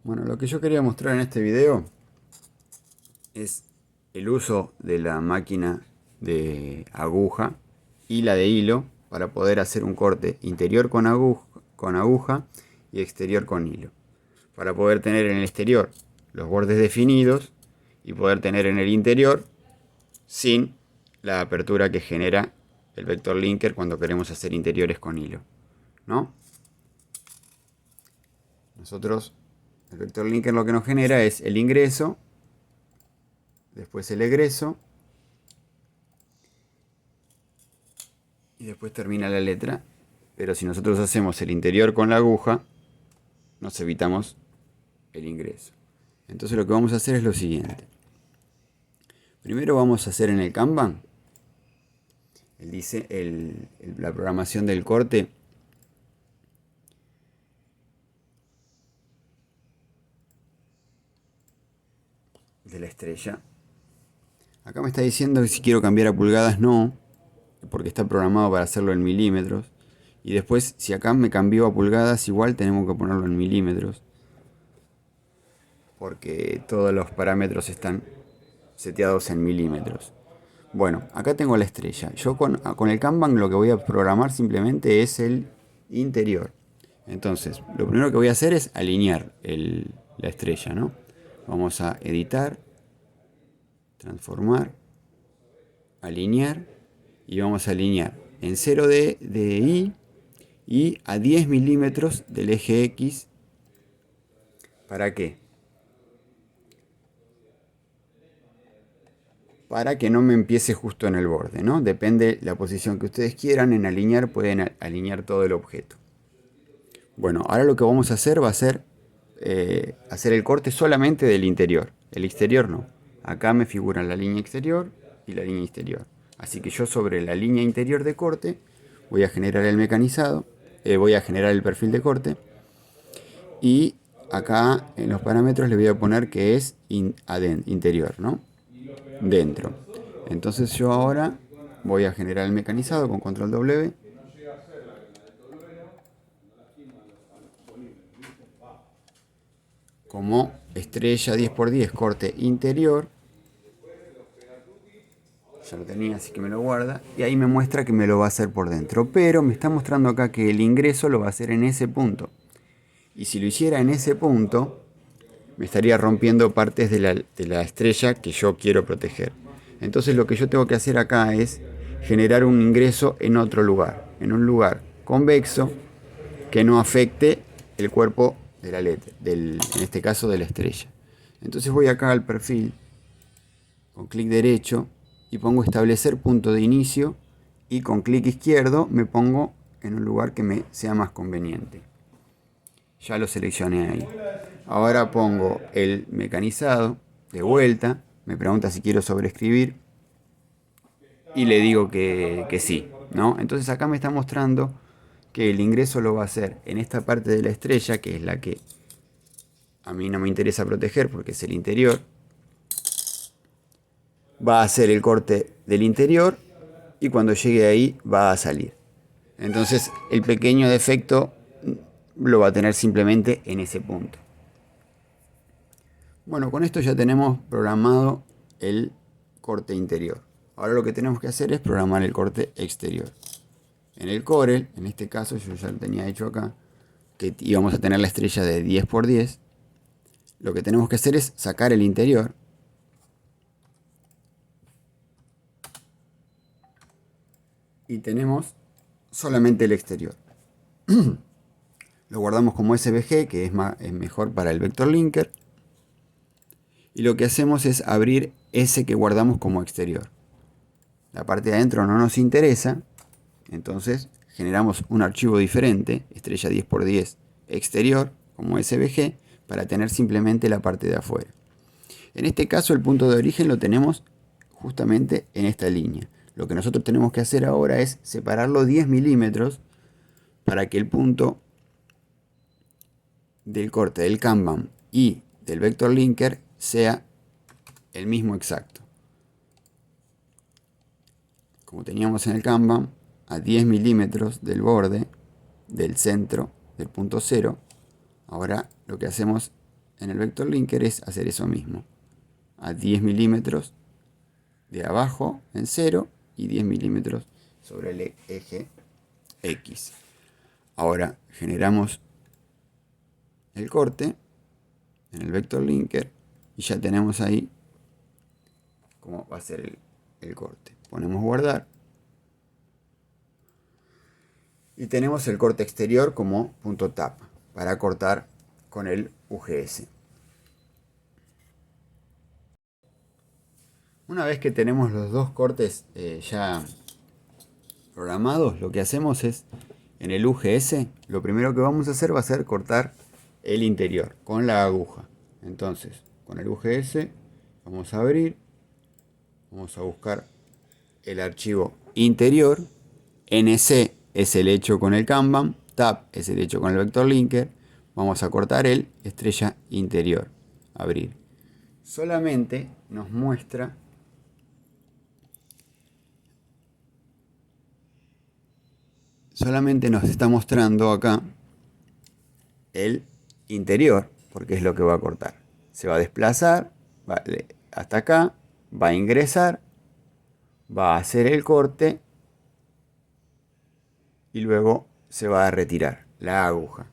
Bueno, lo que yo quería mostrar en este video es el uso de la máquina de aguja y la de hilo para poder hacer un corte interior con aguja y exterior con hilo. Para poder tener en el exterior los bordes definidos y poder tener en el interior sin la apertura que genera el vector linker cuando queremos hacer interiores con hilo, ¿no? El vector linker lo que nos genera es el ingreso, después el egreso y después termina la letra. Pero si nosotros hacemos el interior con la aguja, nos evitamos el ingreso. Entonces lo que vamos a hacer es lo siguiente. Primero vamos a hacer en el Kanban la programación del corte. De la estrella. Acá me está diciendo que si quiero cambiar a pulgadas no, porque está programado para hacerlo en milímetros. Y después, si acá me cambió a pulgadas, igual tenemos que ponerlo en milímetros, porque todos los parámetros están seteados en milímetros. Bueno, acá tengo la estrella. Yo con el Kanban lo que voy a programar simplemente es el interior. Entonces, lo primero que voy a hacer es alinear la estrella, ¿no? Vamos a editar, transformar, alinear, y vamos a alinear en 0D de I y a 10 milímetros del eje X. ¿Para qué? Para que no me empiece justo en el borde, ¿no? Depende la posición que ustedes quieran en alinear, pueden alinear todo el objeto. Bueno, ahora lo que vamos a hacer va a ser hacer el corte solamente del interior. El exterior no. Acá me figuran la línea exterior y la línea interior. Así que yo sobre la línea interior de corte voy a generar el mecanizado, voy a generar el perfil de corte y acá en los parámetros le voy a poner que es interior, ¿no? Dentro. Entonces yo ahora voy a generar el mecanizado con control W. Como estrella 10×10 corte interior. Ya lo tenía, así que me lo guarda. Y ahí me muestra que me lo va a hacer por dentro. Pero me está mostrando acá que el ingreso lo va a hacer en ese punto. Y si lo hiciera en ese punto, me estaría rompiendo partes de la estrella que yo quiero proteger. Entonces lo que yo tengo que hacer acá es generar un ingreso en otro lugar. En un lugar convexo que no afecte el cuerpo de la letra, en este caso de la estrella. Entonces voy acá al perfil, con clic derecho, y pongo establecer punto de inicio, y con clic izquierdo me pongo en un lugar que me sea más conveniente. Ya lo seleccioné ahí. Ahora pongo el mecanizado de vuelta, me pregunta si quiero sobreescribir, y le digo que sí, ¿no? Entonces acá me está mostrando que el ingreso lo va a hacer en esta parte de la estrella, que es la que a mí no me interesa proteger porque es el interior. Va a hacer el corte del interior y cuando llegue ahí va a salir. Entonces el pequeño defecto lo va a tener simplemente en ese punto. Bueno, con esto ya tenemos programado el corte interior. Ahora lo que tenemos que hacer es programar el corte exterior. En el Corel, en este caso yo ya lo tenía hecho acá, que íbamos a tener la estrella de 10×10. Lo que tenemos que hacer es sacar el interior. Y tenemos solamente el exterior. Lo guardamos como SVG, que es mejor para el vector linker. Y lo que hacemos es abrir ese que guardamos como exterior. La parte de adentro no nos interesa. Entonces generamos un archivo diferente, estrella 10×10 exterior, como SVG, para tener simplemente la parte de afuera. En este caso el punto de origen lo tenemos justamente en esta línea. Lo que nosotros tenemos que hacer ahora es separarlo 10 milímetros para que el punto del corte del Kanban y del vector linker sea el mismo exacto. Como teníamos en el Kanban, a 10 milímetros del borde, del centro, del punto cero, ahora lo que hacemos en el vector linker es hacer eso mismo. A 10 milímetros de abajo en 0 y 10 milímetros sobre el eje X. Ahora generamos el corte en el vector linker y ya tenemos ahí cómo va a ser el corte. Ponemos guardar y tenemos el corte exterior como punto tap para cortar con el UGS. Una vez que tenemos los dos cortes ya programados, lo que hacemos es en el UGS, lo primero que vamos a hacer va a ser cortar el interior con la aguja. Entonces, con el UGS vamos a abrir, vamos a buscar el archivo interior, NC es el hecho con el Kanban, Tab es el hecho con el vector linker, vamos a cortar el estrella interior, abrir. Solamente nos muestra solamente nos está mostrando acá el interior, porque es lo que va a cortar. Se va a desplazar hasta acá, va a ingresar, va a hacer el corte y luego se va a retirar la aguja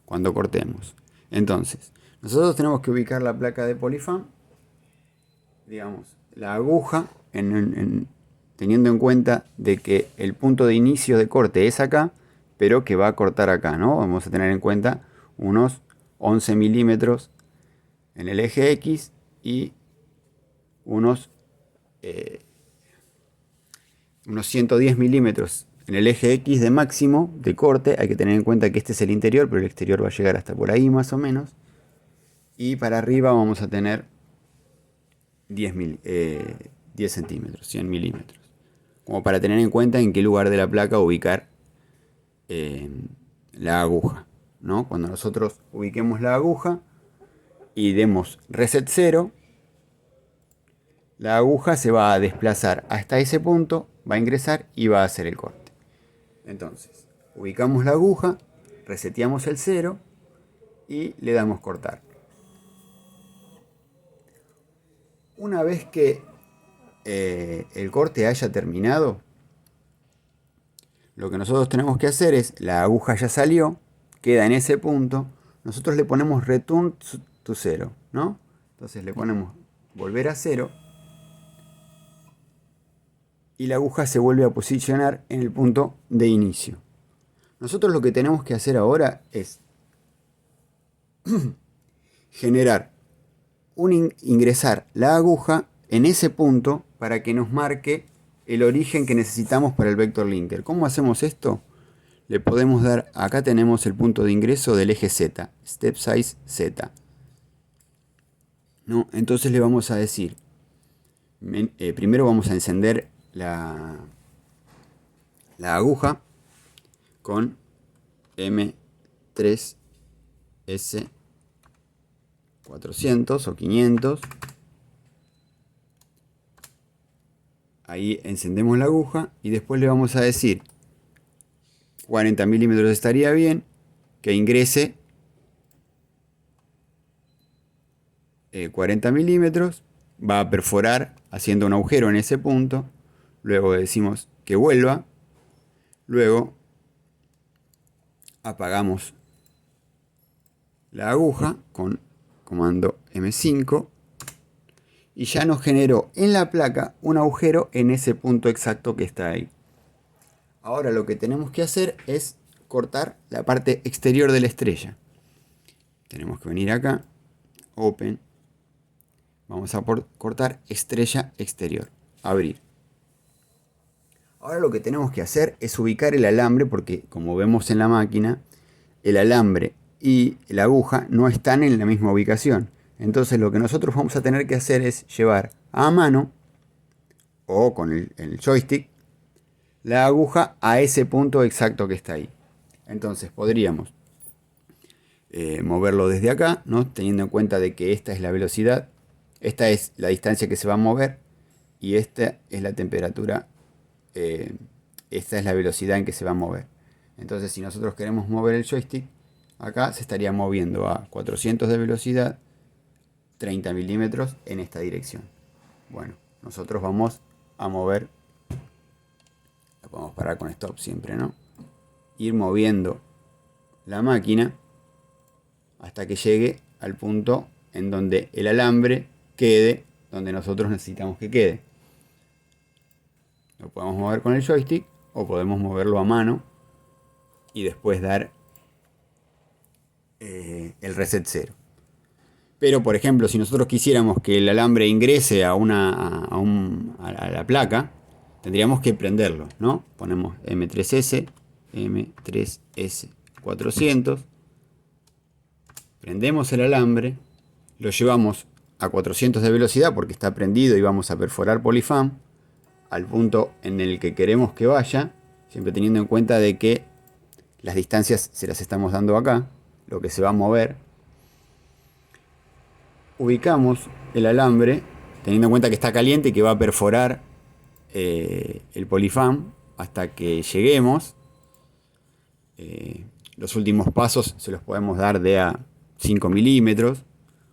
cuando cortemos. Entonces, nosotros tenemos que ubicar la placa de Polyfan, digamos, la aguja teniendo en cuenta de que el punto de inicio de corte es acá, pero que va a cortar acá, ¿no? Vamos a tener en cuenta unos 11 milímetros en el eje X y unos 110 milímetros en el eje X de máximo de corte. Hay que tener en cuenta que este es el interior, pero el exterior va a llegar hasta por ahí más o menos. Y para arriba vamos a tener 10 centímetros, 100 milímetros. Como para tener en cuenta en qué lugar de la placa ubicar la aguja, ¿no? Cuando nosotros ubiquemos la aguja y demos reset 0, la aguja se va a desplazar hasta ese punto, va a ingresar y va a hacer el corte. Entonces, ubicamos la aguja, reseteamos el 0 y le damos cortar. Una vez que el corte haya terminado, lo que nosotros tenemos que hacer es, la aguja ya salió, queda en ese punto, nosotros le ponemos return to 0, ¿no? Entonces le ponemos volver a 0 y la aguja se vuelve a posicionar en el punto de inicio. Nosotros lo que tenemos que hacer ahora es generar ingresar la aguja en ese punto para que nos marque el origen que necesitamos para el vector linker. ¿Cómo hacemos esto? Le podemos dar, acá tenemos el punto de ingreso del eje Z, step size Z, ¿no? Entonces le vamos a decir, primero vamos a encender la aguja con M3S 400 o 500. Ahí encendemos la aguja y después le vamos a decir 40 milímetros estaría bien, que ingrese 40 milímetros, va a perforar haciendo un agujero en ese punto, luego decimos que vuelva, luego apagamos la aguja con comando M5 y ya nos generó en la placa un agujero en ese punto exacto que está ahí. Ahora lo que tenemos que hacer es cortar la parte exterior de la estrella. Tenemos que venir acá, Open, vamos a cortar estrella exterior, abrir. Ahora lo que tenemos que hacer es ubicar el alambre, porque como vemos en la máquina, el alambre y la aguja no están en la misma ubicación. Entonces lo que nosotros vamos a tener que hacer es llevar a mano o con el joystick la aguja a ese punto exacto que está ahí. Entonces podríamos moverlo desde acá, ¿no? Teniendo en cuenta de que esta es la velocidad, esta es la distancia que se va a mover y esta es la temperatura, esta es la velocidad en que se va a mover. Entonces si nosotros queremos mover el joystick, acá se estaría moviendo a 400 de velocidad 30 milímetros en esta dirección. Bueno, nosotros vamos a mover, la podemos parar con stop siempre, ¿no? Ir moviendo la máquina hasta que llegue al punto en donde el alambre quede donde nosotros necesitamos que quede. Lo podemos mover con el joystick o podemos moverlo a mano y después dar el reset 0. Pero por ejemplo, si nosotros quisiéramos que el alambre ingrese a la placa, tendríamos que prenderlo, ¿no? Ponemos M3S 400, prendemos el alambre, lo llevamos a 400 de velocidad porque está prendido y vamos a perforar Polyfam al punto en el que queremos que vaya, siempre teniendo en cuenta de que las distancias se las estamos dando acá, lo que se va a mover. Ubicamos el alambre teniendo en cuenta que está caliente y que va a perforar el Polyfam hasta que lleguemos. Los últimos pasos se los podemos dar de a 5 milímetros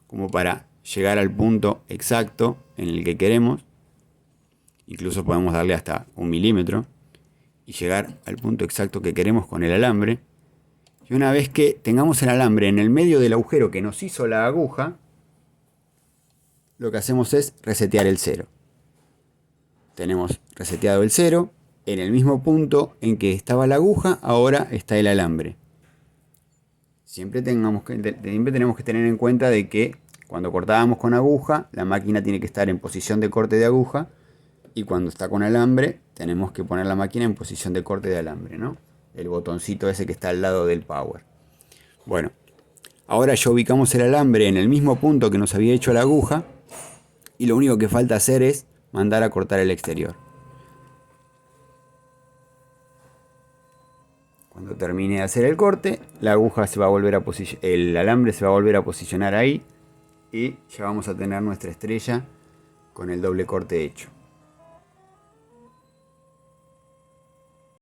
como para llegar al punto exacto en el que queremos. Incluso podemos darle hasta 1 milímetro y llegar al punto exacto que queremos con el alambre. Y una vez que tengamos el alambre en el medio del agujero que nos hizo la aguja, lo que hacemos es resetear el 0. Tenemos reseteado el 0. En el mismo punto en que estaba la aguja, ahora está el alambre. Siempre tenemos que tener en cuenta de que cuando cortábamos con aguja, la máquina tiene que estar en posición de corte de aguja. Y cuando está con alambre, tenemos que poner la máquina en posición de corte de alambre, ¿no? El botoncito ese que está al lado del power. Bueno, ahora ya ubicamos el alambre en el mismo punto que nos había hecho la aguja. Y lo único que falta hacer es mandar a cortar el exterior. Cuando termine de hacer el corte, la aguja se va a volver a el alambre se va a volver a posicionar ahí y ya vamos a tener nuestra estrella con el doble corte hecho.